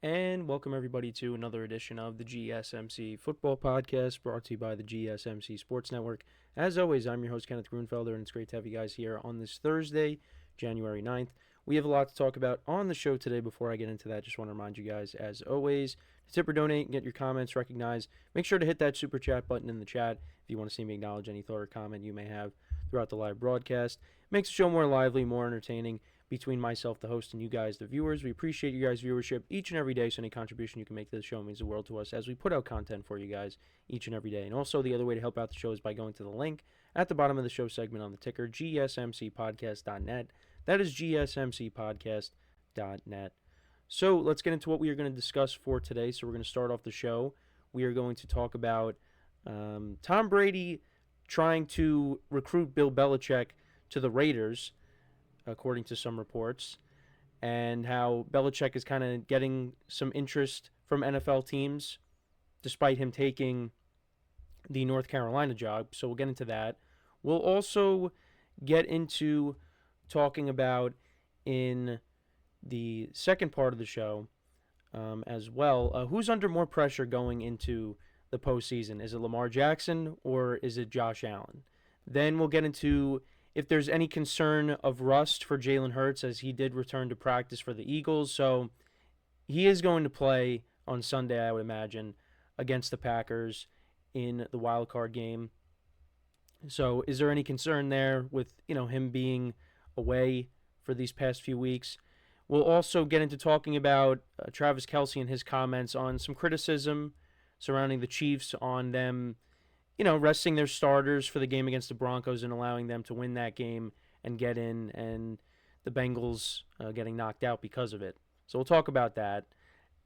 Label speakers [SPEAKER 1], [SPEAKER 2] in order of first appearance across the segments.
[SPEAKER 1] And welcome everybody to another edition of the GSMC Football Podcast, brought to you by the GSMC Sports Network. As always, I'm your host, Kenneth Grunfelder, and it's great to have you guys here on this Thursday, January 9th. We have a lot to talk about on the show today. Before I get into that, just want to remind you guys, as always, to tip or donate and get your comments recognized. Make sure to hit that super chat button in the chat if you want to see me acknowledge any thought or comment you may have throughout the live broadcast. It makes the show more lively, more entertaining. Between myself, the host, and you guys, the viewers, we appreciate you guys' viewership each and every day, so any contribution you can make to the show means the world to us as we put out content for you guys each and every day. And also, the other way to help out the show is by going to the link at the bottom of the show segment on the ticker, GSMCPodcast.net. That is GSMCPodcast.net. So let's get into what we are going to discuss for today. So we're going to start off the show. We are going to talk about Tom Brady trying to recruit Bill Belichick to the Raiders, according to some reports, and how Belichick is kind of getting some interest from NFL teams, despite him taking the North Carolina job. So we'll get into that. We'll also get into talking about, in the second part of the show as well, who's under more pressure going into the postseason. Is it Lamar Jackson or is it Josh Allen? Then we'll get into if there's any concern of rust for Jalen Hurts, as he did return to practice for the Eagles. So he is going to play on Sunday, I would imagine, against the Packers in the wild card game. So is there any concern there with, him being away for these past few weeks? We'll also get into talking about Travis Kelce and his comments on some criticism surrounding the Chiefs on them resting their starters for the game against the Broncos and allowing them to win that game and get in, and the Bengals getting knocked out because of it. So we'll talk about that.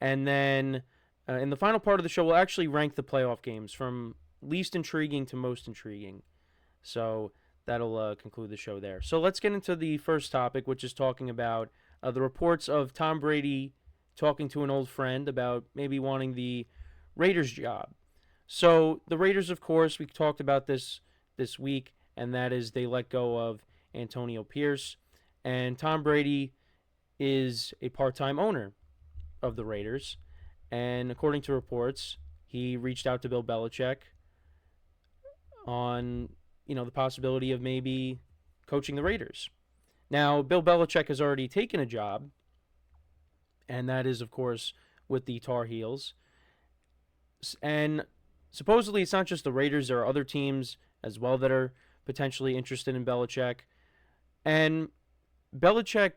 [SPEAKER 1] And then in the final part of the show, we'll actually rank the playoff games from least intriguing to most intriguing. So that'll conclude the show there. So let's get into the first topic, which is talking about the reports of Tom Brady talking to an old friend about maybe wanting the Raiders job. So the Raiders, of course, we talked about this week, and that is they let go of Antonio Pierce. And Tom Brady is a part-time owner of the Raiders. And according to reports, he reached out to Bill Belichick on, the possibility of maybe coaching the Raiders. Now, Bill Belichick has already taken a job, and that is, of course, with the Tar Heels. And supposedly, it's not just the Raiders. There are other teams as well that are potentially interested in Belichick. And Belichick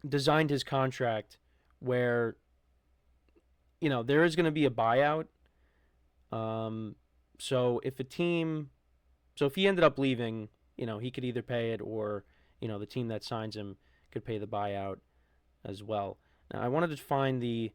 [SPEAKER 1] designed his contract where, there is going to be a buyout. So if he ended up leaving, he could either pay it or, the team that signs him could pay the buyout as well. Now, I wanted to find the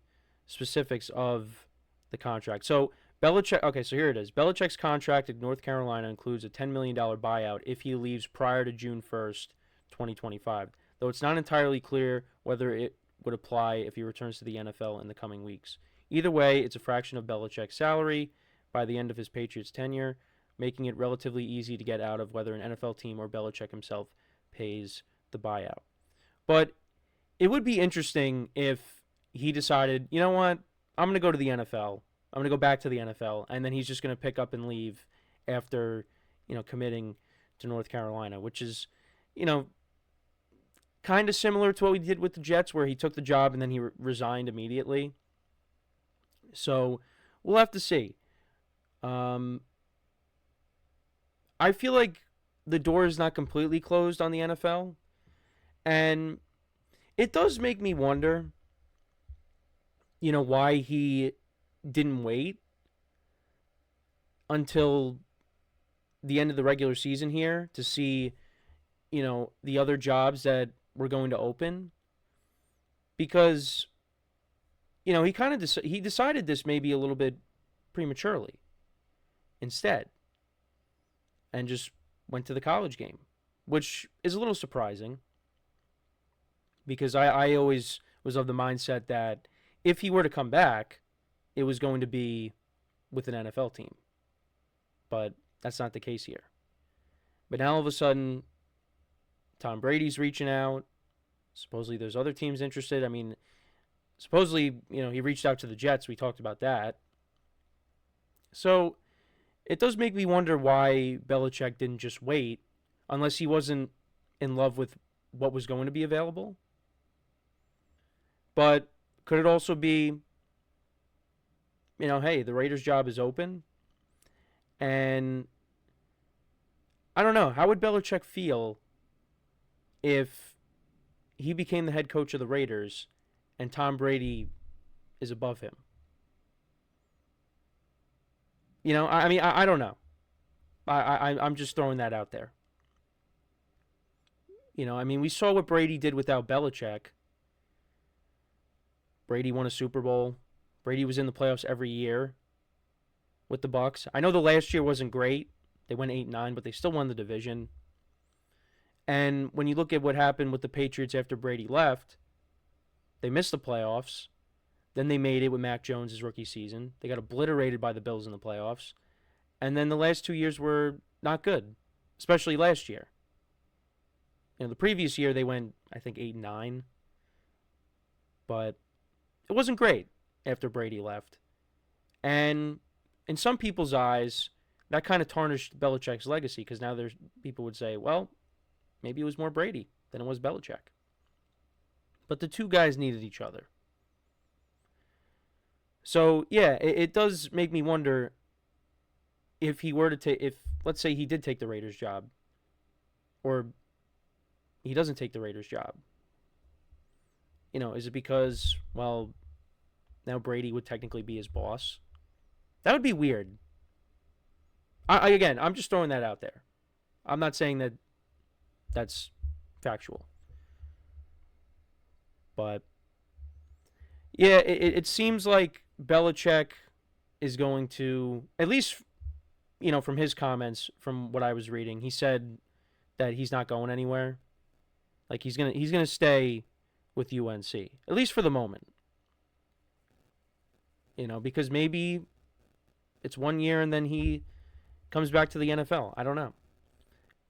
[SPEAKER 1] specifics of the contract. So Belichick, okay, so here it is. Belichick's contract at North Carolina includes a $10 million buyout if he leaves prior to June 1st, 2025, though it's not entirely clear whether it would apply if he returns to the NFL in the coming weeks. Either way, it's a fraction of Belichick's salary by the end of his Patriots tenure, making it relatively easy to get out of whether an NFL team or Belichick himself pays the buyout. But it would be interesting if he decided, you know what, I'm going to go to the NFL. I'm going to go back to the NFL, and then he's just going to pick up and leave after, committing to North Carolina, which is, kind of similar to what we did with the Jets, where he took the job and then he resigned immediately. So we'll have to see. I feel like the door is not completely closed on the NFL, and it does make me wonder, why he didn't wait until the end of the regular season here to see, the other jobs that were going to open. Because, he kind of he decided this maybe a little bit prematurely instead and just went to the college game, which is a little surprising because I always was of the mindset that if he were to come back, it was going to be with an NFL team. But that's not the case here. But now all of a sudden, Tom Brady's reaching out. Supposedly there's other teams interested. I mean, Supposedly, he reached out to the Jets. We talked about that. So it does make me wonder why Belichick didn't just wait, unless he wasn't in love with what was going to be available. But could it also be, hey, the Raiders' job is open, and I don't know, how would Belichick feel if he became the head coach of the Raiders and Tom Brady is above him? I don't know. I'm just throwing that out there. We saw what Brady did without Belichick. Brady won a Super Bowl. Brady was in the playoffs every year with the Bucs. I know the last year wasn't great. They went 8-9, but they still won the division. And when you look at what happened with the Patriots after Brady left, they missed the playoffs. Then they made it with Mac Jones' rookie season. They got obliterated by the Bills in the playoffs. And then the last 2 years were not good, especially last year. The previous year they went, I think, 8-9. But it wasn't great after Brady left. And in some people's eyes, that kind of tarnished Belichick's legacy, because now there's people would say, well, maybe it was more Brady than it was Belichick. But the two guys needed each other. So, yeah, it does make me wonder if he were to take, let's say he did take the Raiders job, or he doesn't take the Raiders job. Is it because, well, now Brady would technically be his boss? That would be weird. Again, I'm just throwing that out there. I'm not saying that that's factual. But, yeah, it seems like Belichick is going to, at least, from his comments, from what I was reading, he said that he's not going anywhere. Like, he's gonna stay with UNC, at least for the moment. Because maybe it's 1 year and then he comes back to the NFL. I don't know.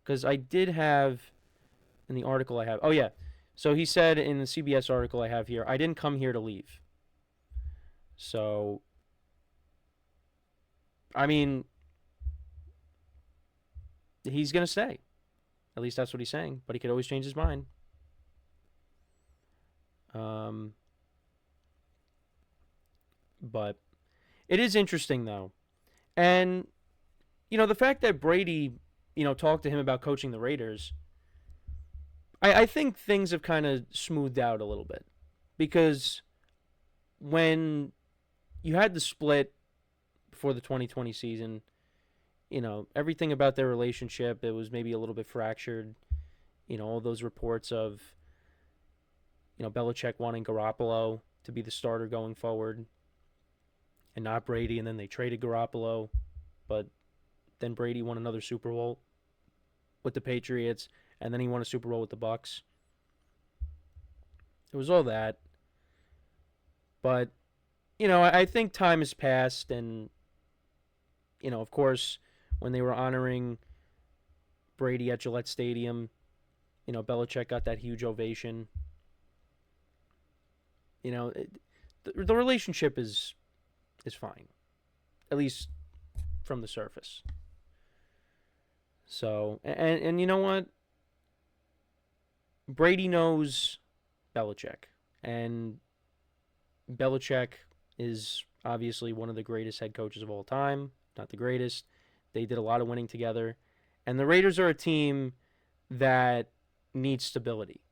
[SPEAKER 1] Because I did have, in the article I have, oh yeah, so he said in the CBS article I have here, I didn't come here to leave. So, I mean, he's going to stay. At least that's what he's saying. But he could always change his mind. But it is interesting, though. And, the fact that Brady, talked to him about coaching the Raiders, I think things have kind of smoothed out a little bit. Because when you had the split before the 2020 season, everything about their relationship, it was maybe a little bit fractured. All those reports of, Belichick wanting Garoppolo to be the starter going forward and not Brady, and then they traded Garoppolo, but then Brady won another Super Bowl with the Patriots, and then he won a Super Bowl with the Bucs. It was all that. But, I think time has passed, and, of course, when they were honoring Brady at Gillette Stadium, Belichick got that huge ovation. The relationship is fine, at least from the surface. So, and you know what? Brady knows Belichick, and Belichick is obviously one of the greatest head coaches of all time. Not the greatest. They did a lot of winning together. And the Raiders are a team that needs stability,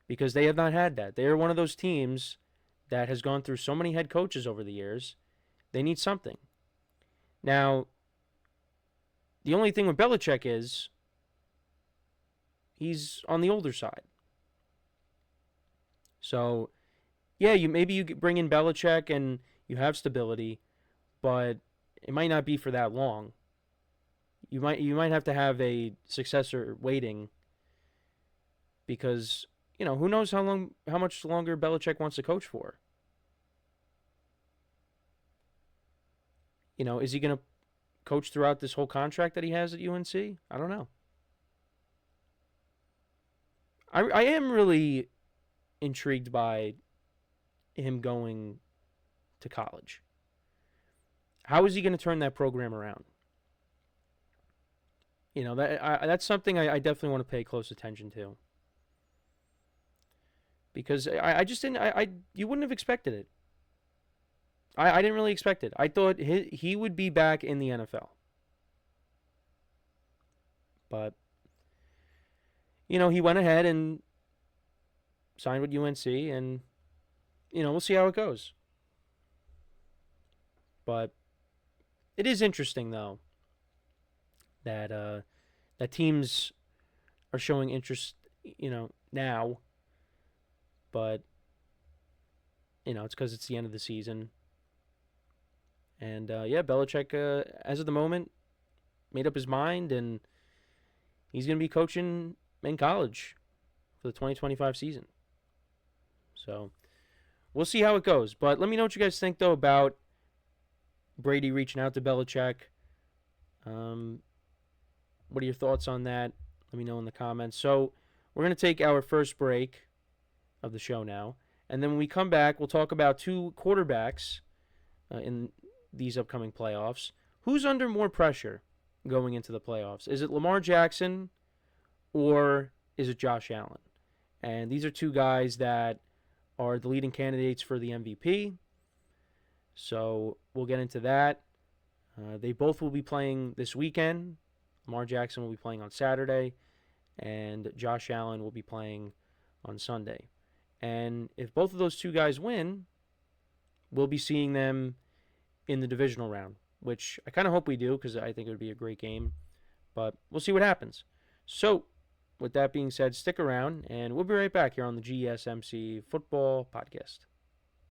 [SPEAKER 1] because they have not had that. They are one of those teams that has gone through so many head coaches over the years. They need something. Now, the only thing with Belichick is he's on the older side. So, yeah, maybe you bring in Belichick and you have stability, but it might not be for that long. You might have to have a successor waiting, because who knows how much longer Belichick wants to coach for. Is he going to coach throughout this whole contract that he has at UNC? I don't know. I am really intrigued by him going to college. How is he going to turn that program around? That's something I definitely want to pay close attention to, because I just didn't. You wouldn't have expected it. I didn't really expect it. I thought he would be back in the NFL, but he went ahead and signed with UNC, and we'll see how it goes. But it is interesting, though, that that teams are showing interest, now. But it's because it's the end of the season, and yeah, Belichick, as of the moment, made up his mind, and he's going to be coaching in college for the 2025 season. So we'll see how it goes. But let me know what you guys think, though, about Brady reaching out to Belichick. What are your thoughts on that? Let me know in the comments. So we're going to take our first break of the show now. And then when we come back, we'll talk about two quarterbacks in these upcoming playoffs. Who's under more pressure going into the playoffs? Is it Lamar Jackson or is it Josh Allen? And these are two guys that are the leading candidates for the MVP. So we'll get into that. They both will be playing this weekend. Lamar Jackson will be playing on Saturday, and Josh Allen will be playing on Sunday. And if both of those two guys win, we'll be seeing them in the divisional round, which I kind of hope we do, because I think it would be a great game. But we'll see what happens. So, with that being said, stick around, and we'll be right back here on the GSMC Football Podcast.